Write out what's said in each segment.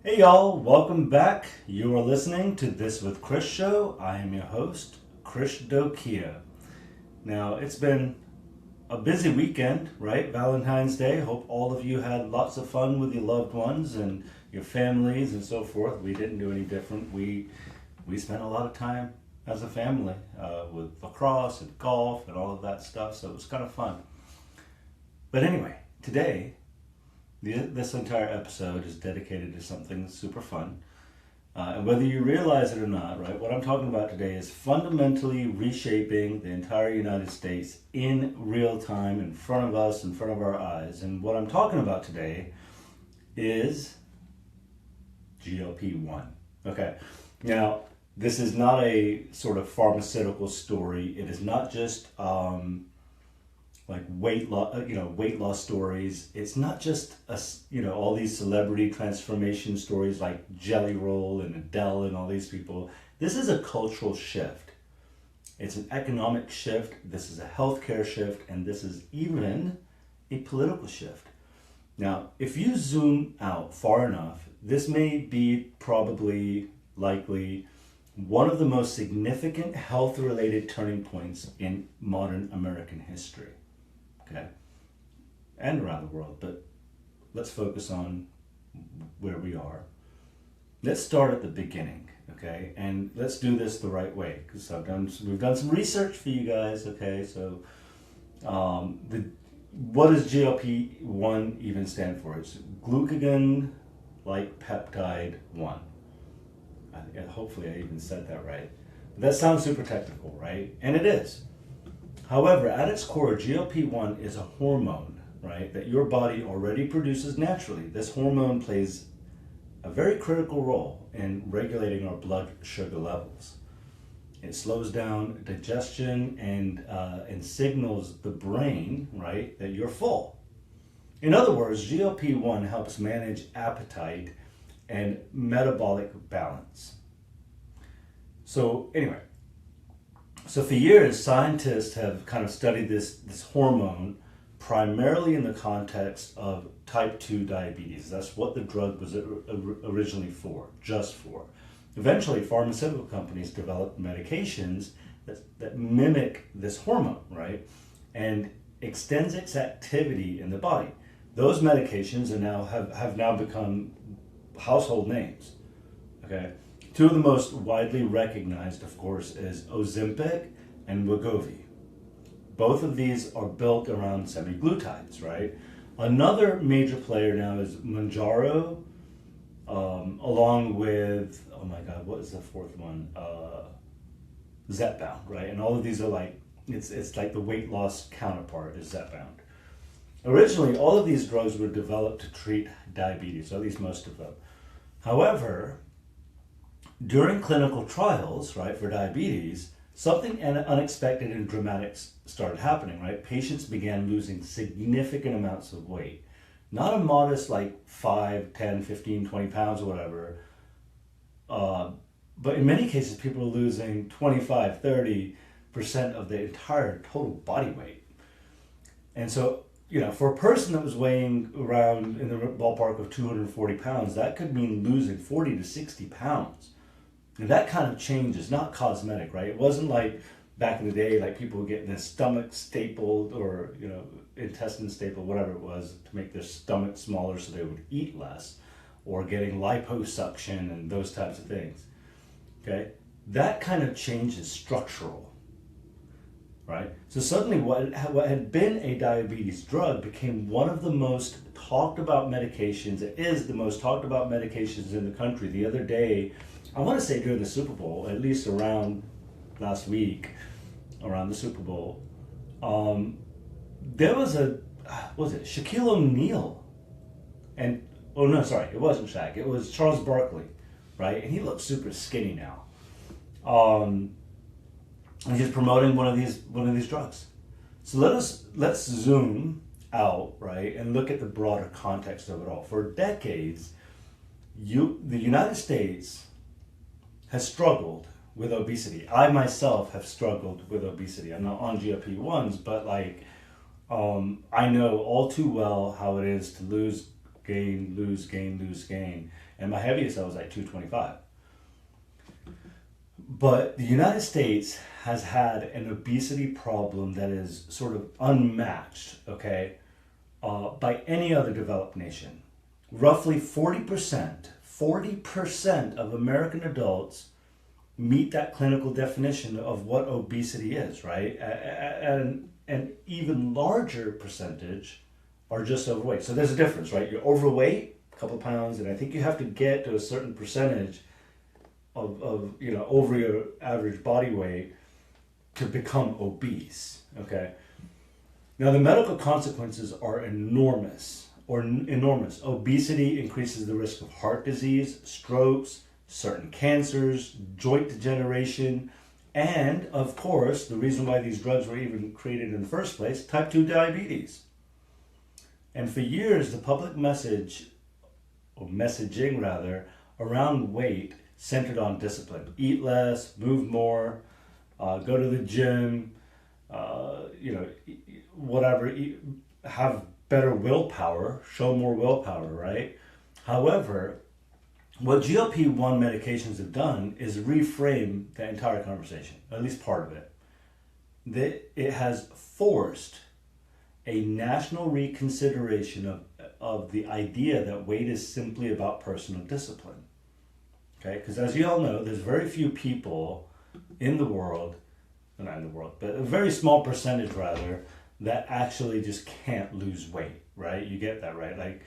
Hey y'all, welcome back. You are listening to This with Krish show. I am your host, Krish Dokia. Now, it's been a busy weekend, right? Valentine's Day. Hope all of you had lots of fun with your loved ones and your families and so forth. We didn't do any different. We spent a lot of time as a family with lacrosse and golf and all of that stuff, so it was kind of fun. But anyway, today, this entire episode is dedicated to something super fun. And whether you realize it or not, right, what I'm talking about today is fundamentally reshaping the entire United States in real time, in front of us, in front of our eyes. And what I'm talking about today is GLP-1. Okay, now this is not a sort of pharmaceutical story. It is not just like weight loss stories. It's not just all these celebrity transformation stories like Jelly Roll and Adele and all these people. This is a cultural shift. It's an economic shift. This is a healthcare shift, and this is even a political shift. Now, if you zoom out far enough, this may be probably likely one of the most significant health-related turning points in modern American history. Okay, and around the world, but let's focus on where we are. Let's start at the beginning, okay, and let's do this the right way, because we've done some research for you guys, okay. So what does GLP-1 even stand for? It's glucagon-like peptide 1. Hopefully I even said that right. That sounds super technical, right? And it is. However, at its core, GLP-1 is a hormone, right, that your body already produces naturally. This hormone plays a very critical role in regulating our blood sugar levels. It slows down digestion and signals the brain, right, that you're full. In other words, GLP-1 helps manage appetite and metabolic balance. So anyway, so for years, scientists have kind of studied this hormone primarily in the context of type 2 diabetes. That's what the drug was originally for, just for. Eventually, pharmaceutical companies developed medications that mimic this hormone, right? And extends its activity in the body. Those medications have now become household names, okay? Two of the most widely recognized, of course, is Ozempic and Wegovy. Both of these are built around semaglutides, right? Another major player now is Mounjaro, along with, oh my God, what is the fourth one? Zepbound, right? And all of these are like, it's like the weight loss counterpart is Zepbound. Originally, all of these drugs were developed to treat diabetes, or at least most of them. However, during clinical trials, right, for diabetes, something unexpected and dramatic started happening, right? Patients began losing significant amounts of weight. Not a modest like 5, 10, 15, 20 pounds or whatever, but in many cases, people are losing 25, 30% of the entire total body weight. And so, for a person that was weighing around in the ballpark of 240 pounds, that could mean losing 40 to 60 pounds. And that kind of change is not cosmetic, right? It wasn't like back in the day, like people were getting their stomach stapled or, intestine stapled, whatever it was, to make their stomach smaller so they would eat less, or getting liposuction and those types of things, okay? That kind of change is structural, right? So suddenly what had been a diabetes drug became one of the most talked about medications. It is the most talked about medications in the country. The other day, I want to say during the Super Bowl, at least around last week, around the Super Bowl, there was Shaquille O'Neal, it wasn't Shaq, it was Charles Barkley, right? And he looks super skinny now. And he's promoting one of these drugs. So let's zoom out, right, and look at the broader context of it all. For decades, the United States has struggled with obesity. I myself have struggled with obesity. I'm not on GLP-1s, but I know all too well how it is to lose gain, lose gain, lose gain. and my heaviest I was like 225. But the United States has had an obesity problem that is sort of unmatched, okay, by any other developed nation. Roughly 40% of American adults meet that clinical definition of what obesity is, right? And an even larger percentage are just overweight. So there's a difference, right? You're overweight, a couple pounds, and I think you have to get to a certain percentage of over your average body weight to become obese, okay? Now the medical consequences are enormous. Obesity increases the risk of heart disease, strokes, certain cancers, joint degeneration, and of course, the reason why these drugs were even created in the first place, type 2 diabetes. And for years, the public messaging around weight centered on discipline. Eat less, move more, go to the gym, have better willpower, show more willpower, right? However, what GLP-1 medications have done is reframe the entire conversation, at least part of it. It has forced a national reconsideration of the idea that weight is simply about personal discipline. Okay, because as you all know, there's very few people in the world, not in the world, but a very small percentage rather, that actually just can't lose weight, right? You get that, right? Like,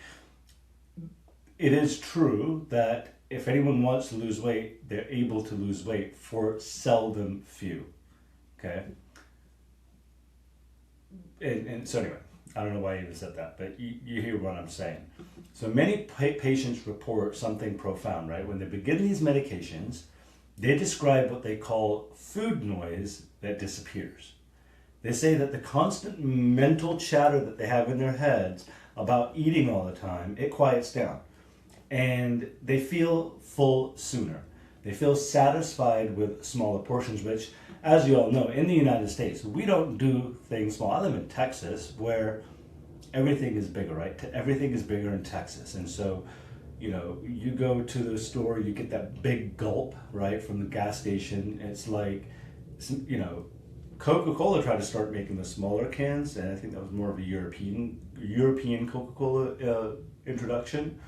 it is true that if anyone wants to lose weight, they're able to lose weight, for seldom few, okay? And so anyway, I don't know why I even said that, but you hear what I'm saying. So many patients report something profound, right? When they begin these medications, they describe what they call food noise that disappears. They say that the constant mental chatter that they have in their heads about eating all the time, it quiets down. And they feel full sooner. They feel satisfied with smaller portions, which, as you all know, in the United States, we don't do things small. I live in Texas, where everything is bigger, right? Everything is bigger in Texas. And so, you go to the store, you get that big gulp, right, from the gas station. It's like, Coca-Cola tried to start making the smaller cans, and I think that was more of a European Coca-Cola introduction.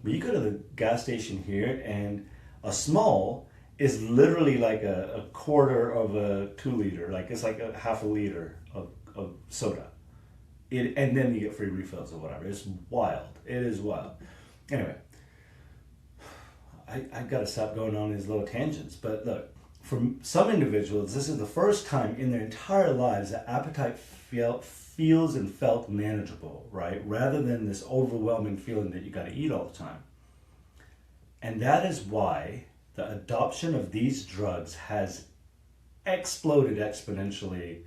But you go to the gas station here, and a small is literally like a quarter of a 2 liter, like it's like a half a liter of soda. And then you get free refills or whatever. It's wild. It is wild. Anyway, I've got to stop going on these little tangents. But look, for some individuals, this is the first time in their entire lives that appetite feels and felt manageable, right? Rather than this overwhelming feeling that you got to eat all the time. And that is why the adoption of these drugs has exploded exponentially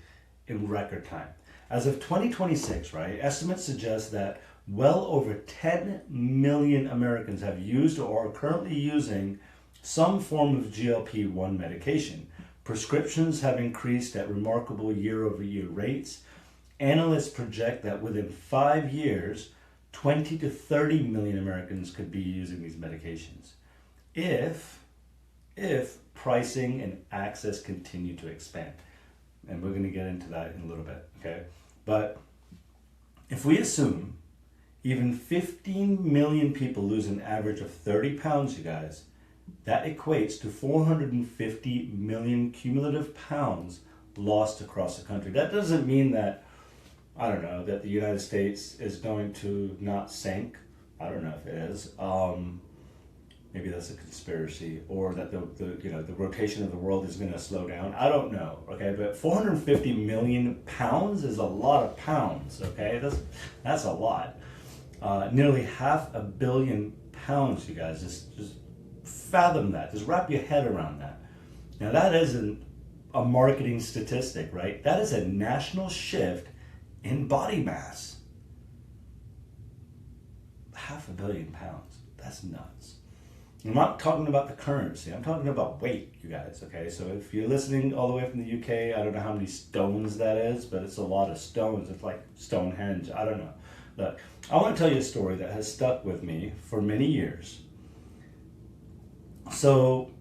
in record time. As of 2026, right, estimates suggest that well over 10 million Americans have used or are currently using some form of GLP-1 medication. Prescriptions have increased at remarkable year-over-year rates. Analysts project that within 5 years, 20 to 30 million Americans could be using these medications if pricing and access continue to expand. And we're going to get into that in a little bit, okay? But if we assume even 15 million people lose an average of 30 pounds, you guys, that equates to 450 million cumulative pounds lost across the country. That doesn't mean that, I don't know, that the United States is going to not sink. I don't know if it is. Maybe that's a conspiracy, or that the rotation of the world is going to slow down. I don't know. Okay, but 450 million pounds is a lot of pounds. Okay, that's a lot. Nearly 500 million pounds. You guys, just fathom that. Just wrap your head around that. Now that isn't a marketing statistic, right? That is a national shift in body mass. 500 million pounds. That's nuts. I'm not talking about the currency. I'm talking about weight, you guys, okay? So if you're listening all the way from the UK, I don't know how many stones that is, but it's a lot of stones. It's like Stonehenge. I don't know. Look, I want to tell you a story that has stuck with me for many years. So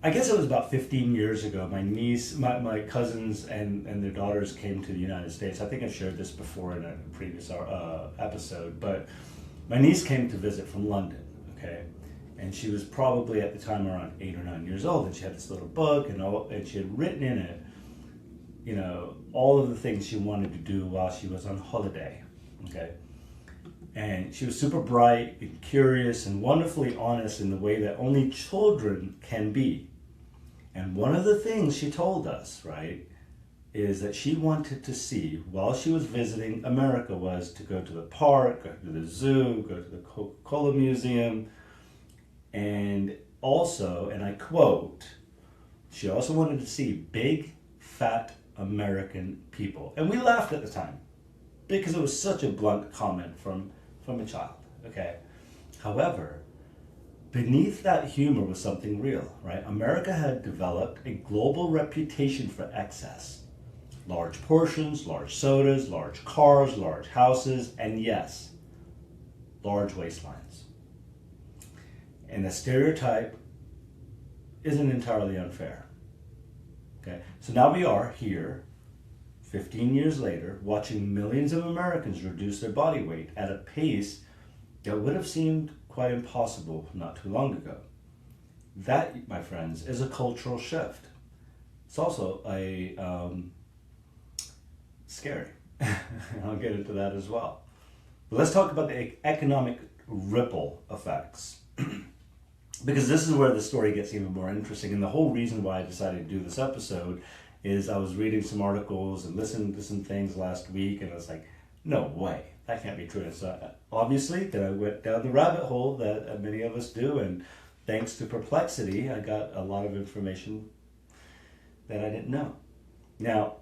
I guess it was about 15 years ago. My niece, my cousins and their daughters came to the United States. I think I've shared this before in a previous episode, but my niece came to visit from London, okay? And she was probably at the time around 8 or 9 years old, and she had this little book, and she had written in it, you know, all of the things she wanted to do while she was on holiday, okay? And she was super bright and curious and wonderfully honest in the way that only children can be. And one of the things she told us, right, is that she wanted to see while she was visiting America was to go to the park, go to the zoo, go to the Coca-Cola Museum, and also, and I quote, she also wanted to see big, fat American people. And we laughed at the time because it was such a blunt comment from a child, okay? However, beneath that humor was something real, right? America had developed a global reputation for excess. Large portions, large sodas, large cars, large houses, and yes, large waistlines. And the stereotype isn't entirely unfair, okay? So now we are here, 15 years later, watching millions of Americans reduce their body weight at a pace that would have seemed quite impossible not too long ago. That, my friends, is a cultural shift. It's also a scary. I'll get into that as well. But let's talk about the economic ripple effects. Because this is where the story gets even more interesting. And the whole reason why I decided to do this episode is I was reading some articles and listening to some things last week, and I was like, no way, that can't be true. And so obviously, then I went down the rabbit hole that many of us do, and thanks to perplexity, I got a lot of information that I didn't know. Now,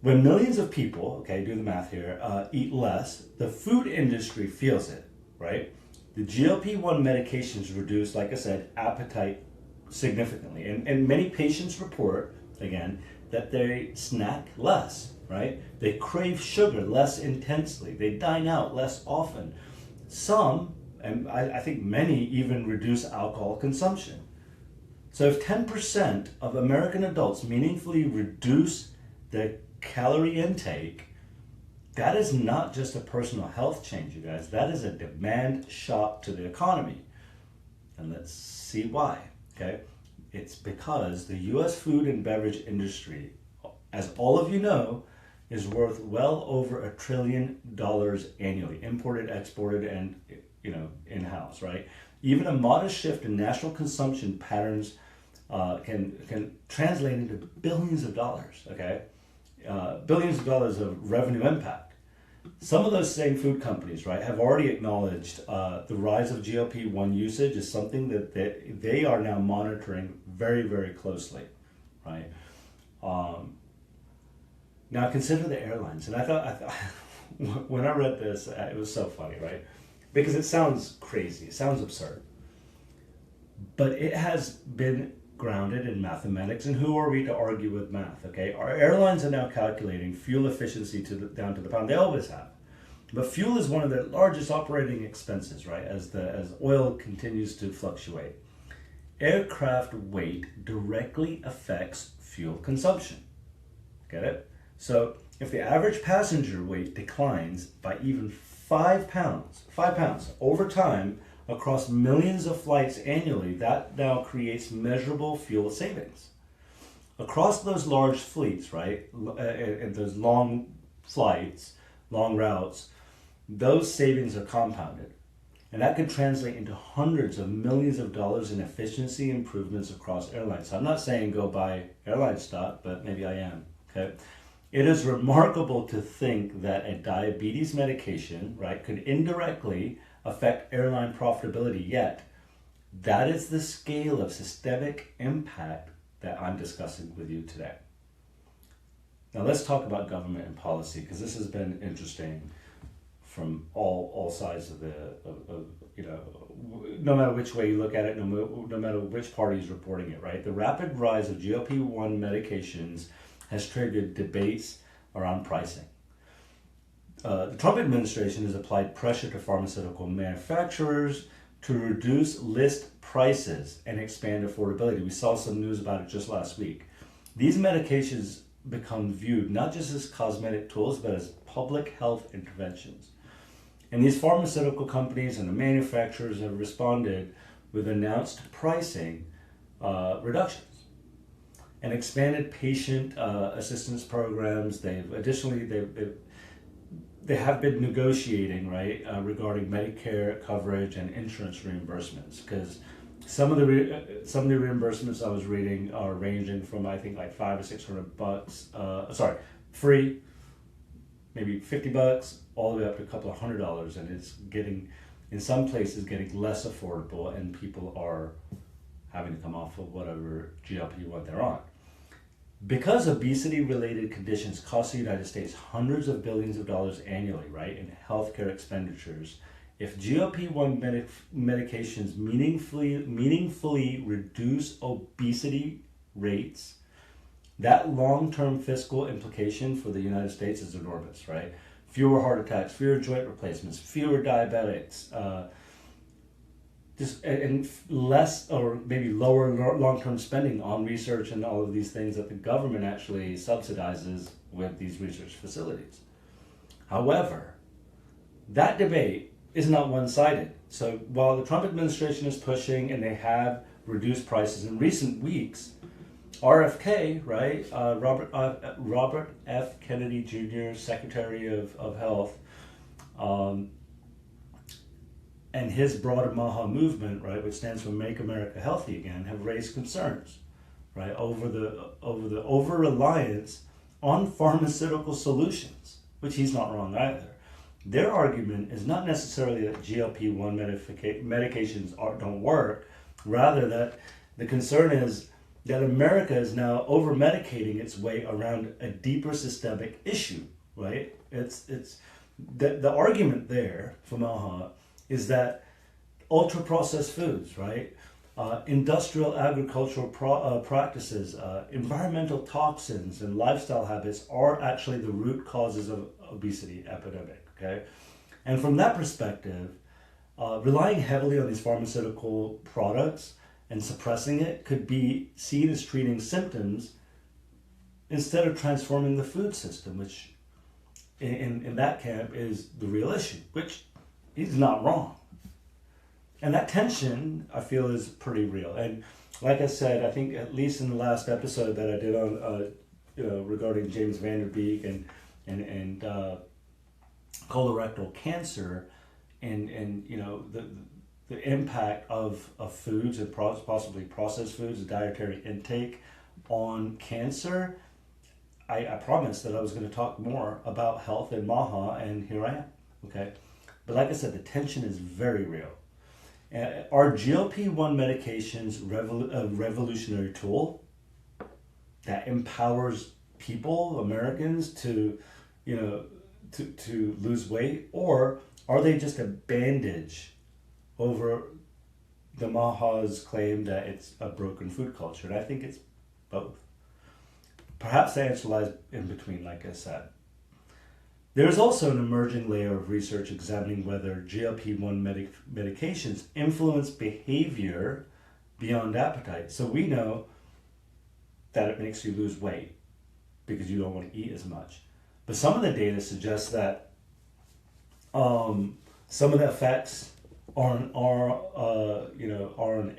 when millions of people, okay, do the math here, eat less, the food industry feels it, right? The GLP-1 medications reduce, like I said, appetite significantly. And many patients report, again, that they snack less, right? They crave sugar less intensely. They dine out less often. Some, and I think many, even reduce alcohol consumption. So if 10% of American adults meaningfully reduce their calorie intake, that is not just a personal health change, you guys. That is a demand shock to the economy. And let's see why, okay? It's because the U.S. food and beverage industry, as all of you know, is worth well over $1 trillion annually, imported, exported, and in-house, right? Even a modest shift in national consumption patterns can translate into billions of dollars, okay? Billions of dollars of revenue impact. Some of those same food companies, right, have already acknowledged the rise of GLP-1 usage is something that they are now monitoring very, very closely, right? Now consider the airlines, and I thought when I read this, it was so funny, right? Because it sounds crazy, it sounds absurd, but it has been grounded in mathematics, and who are we to argue with math, okay? Our airlines are now calculating fuel efficiency down to the pound. They always have. But fuel is one of their largest operating expenses, right, as oil continues to fluctuate. Aircraft weight directly affects fuel consumption. Get it? So if the average passenger weight declines by even 5 pounds over time, across millions of flights annually, that now creates measurable fuel savings. Across those large fleets, right, and those long flights, long routes, those savings are compounded. And that could translate into hundreds of millions of dollars in efficiency improvements across airlines. So I'm not saying go buy airline stock, but maybe I am, okay? It is remarkable to think that a diabetes medication, right, could indirectly affect airline profitability, yet that is the scale of systemic impact that I'm discussing with you today. Now let's talk about government and policy, because this has been interesting from all sides of no matter which way you look at it, no matter which party is reporting it, right? The rapid rise of GLP-1 medications has triggered debates around pricing. The Trump administration has applied pressure to pharmaceutical manufacturers to reduce list prices and expand affordability. We saw some news about it just last week. These medications become viewed not just as cosmetic tools, but as public health interventions. And these pharmaceutical companies and the manufacturers have responded with announced pricing reductions and expanded patient assistance programs. They have been negotiating, right, regarding Medicare coverage and insurance reimbursements, because some of the reimbursements I was reading are ranging from, I think, like $500 to $600. Free, maybe $50, all the way up to a couple of $100, and it's getting, in some places, getting less affordable, and people are having to come off of whatever GLP-1 they're on. Because obesity-related conditions cost the United States hundreds of billions of dollars annually, right, in healthcare expenditures, if GLP-1 medications meaningfully reduce obesity rates, that long-term fiscal implication for the United States is enormous, right? Fewer heart attacks, fewer joint replacements, fewer diabetics, and less or maybe lower long-term spending on research and all of these things that the government actually subsidizes with these research facilities. However, that debate is not one-sided. So while the Trump administration is pushing and they have reduced prices in recent weeks, RFK, right, Robert F. Kennedy Jr., Secretary of Health, and his broader MAHA movement, right, which stands for Make America Healthy Again, have raised concerns, right, over the over-reliance on pharmaceutical solutions, which he's not wrong either. Their argument is not necessarily that GLP-1 medications don't work, rather that the concern is that America is now over-medicating its way around a deeper systemic issue, right? It's the argument there for MAHA is that ultra-processed foods, right, industrial agricultural practices, environmental toxins, and lifestyle habits are actually the root causes of obesity epidemic, okay? And from that perspective, relying heavily on these pharmaceutical products and suppressing it could be seen as treating symptoms instead of transforming the food system, which in that camp is the real issue, which he's not wrong. And that tension, I feel, is pretty real. And like I said, I think at least in the last episode that I did on regarding James Van Der Beek and colorectal cancer and the impact of foods and possibly processed foods and dietary intake on cancer, I promised that I was going to talk more about health and MAHA, and here I am, okay? But like I said, the tension is very real. Are GLP-1 medications a revolutionary tool that empowers people, Americans, to lose weight, or are they just a bandage over the MAHA's claim that it's a broken food culture? And I think it's both. Perhaps the answer lies in between, like I said. There is also an emerging layer of research examining whether GLP-1 medications influence behavior beyond appetite. So we know that it makes you lose weight because you don't want to eat as much. But some of the data suggests that some of the effects are on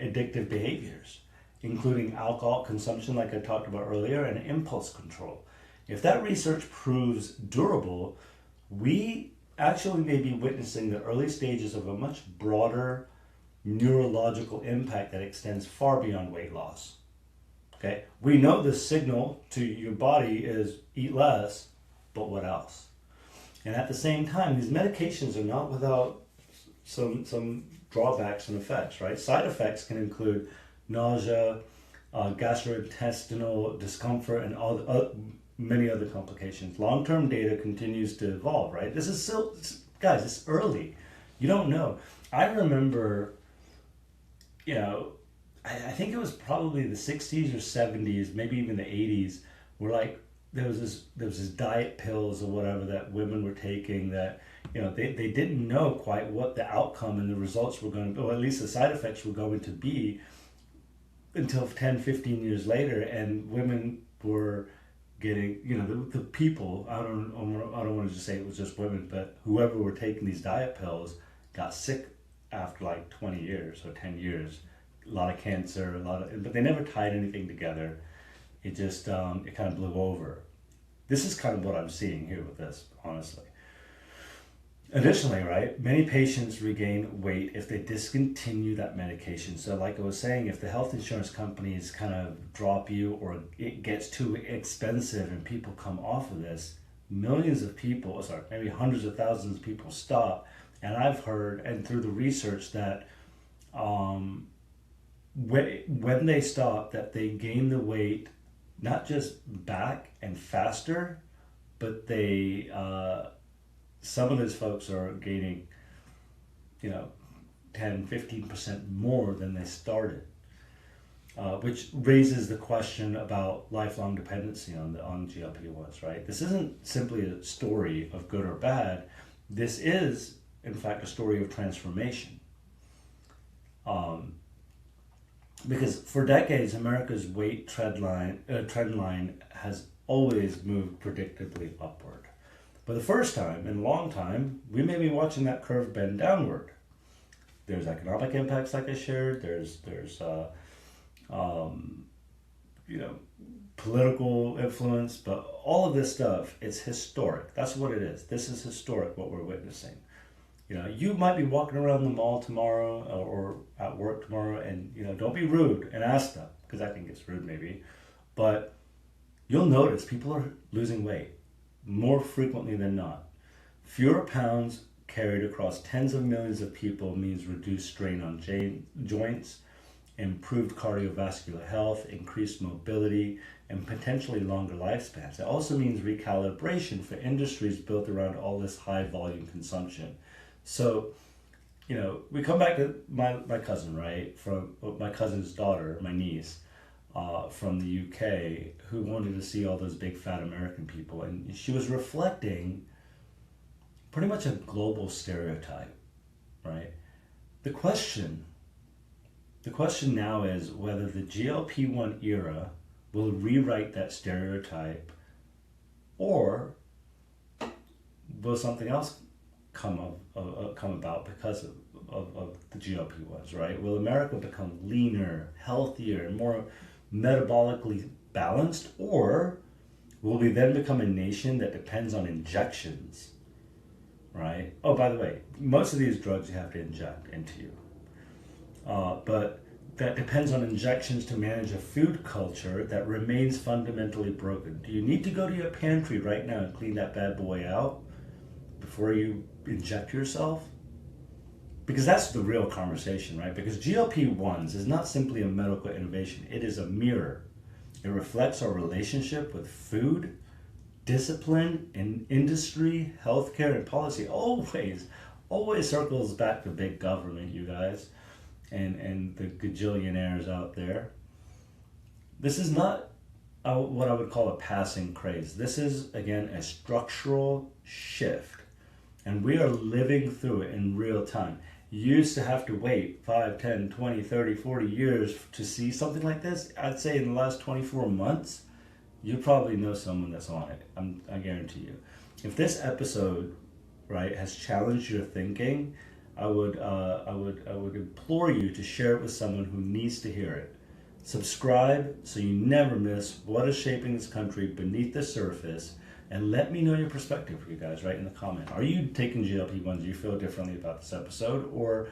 addictive behaviors, including alcohol consumption, like I talked about earlier, and impulse control. If that research proves durable, we actually may be witnessing the early stages of a much broader neurological impact that extends far beyond weight loss. Okay, we know the signal to your body is eat less, but what else? And at the same time, these medications are not without some drawbacks and effects, right? Side effects can include nausea, gastrointestinal discomfort, and many other complications. Long-term data continues to evolve, right? This is still, guys, it's early. You don't know. I remember, I think it was probably the 60s or 70s, maybe even the 80s, where like there was this diet pills or whatever that women were taking that, they didn't know quite what the outcome and the results were going to, or at least the side effects were going to be, until 10, 15 years later, and women were getting, the people, I don't want to just say it was just women, but whoever were taking these diet pills got sick after like 20 years or 10 years. A lot of cancer, but they never tied anything together. It just, it kind of blew over. This is kind of what I'm seeing here with this, honestly. Additionally, right, many patients regain weight if they discontinue that medication. So like I was saying, if the health insurance companies kind of drop you or it gets too expensive and people come off of this, millions of people, maybe hundreds of thousands of people stop. And I've heard, and through the research, that when they stop, that they gain the weight not just back and faster, but they some of those folks are gaining 10-15% more than they started, which raises the question about lifelong dependency on GLP-1s, right? This isn't simply a story of good or bad. This is, in fact, a story of transformation. Because for decades, America's weight trend line has always moved predictably upward. For the first time in a long time, we may be watching that curve bend downward. There's economic impacts, like I shared. There's political influence, but all of this stuff, it's historic. That's what it is. This is historic, what we're witnessing. You might be walking around the mall tomorrow or at work tomorrow, and don't be rude and ask them, because I think it's rude maybe, but you'll notice people are losing weight more frequently than not. Fewer pounds carried across tens of millions of people means reduced strain on joints, improved cardiovascular health, increased mobility, and potentially longer lifespans. It also means recalibration for industries built around all this high volume consumption. So, we come back to my cousin, right? From my cousin's daughter, my niece, from the UK, who wanted to see all those big fat American people. And she was reflecting pretty much a global stereotype, right? The question now is whether the GLP-1 era will rewrite that stereotype, or will something else come about because of the GLP-1s, right? Will America become leaner, healthier, and more metabolically balanced, or will we then become a nation that depends on injections, right? Oh, by the way, most of these drugs you have to inject into you. But that depends on injections to manage a food culture that remains fundamentally broken. Do you need to go to your pantry right now and clean that bad boy out before you inject yourself? Because that's the real conversation, right? Because GLP-1s is not simply a medical innovation. It is a mirror. It reflects our relationship with food, discipline, and industry, healthcare, and policy. Always circles back to big government, you guys, and the gajillionaires out there. This is not what I would call a passing craze. This is, again, a structural shift. And we are living through it in real time. You used to have to wait 5, 10, 20, 30, 40 years to see something like this. I'd say in the last 24 months, you probably know someone that's on it. I guarantee you. If this episode, right, has challenged your thinking, I would implore you to share it with someone who needs to hear it. Subscribe so you never miss what is shaping this country beneath the surface. And let me know your perspective, you guys, right in the comment. Are you taking GLP-1s? Do you feel differently about this episode? Or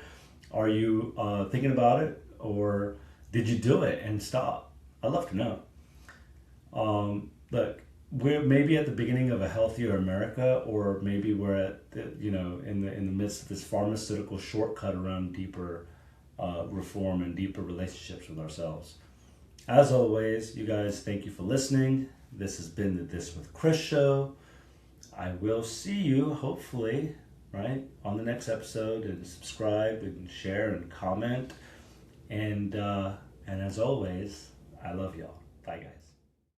are you thinking about it? Or did you do it and stop? I'd love to know. Look, we're maybe at the beginning of a healthier America, or maybe we're at the, in the midst of this pharmaceutical shortcut around deeper reform and deeper relationships with ourselves. As always, you guys, thank you for listening. This has been the This with Krish show. I will see you, hopefully, right, on the next episode, and subscribe and share and comment. And as always, I love y'all. Bye, guys.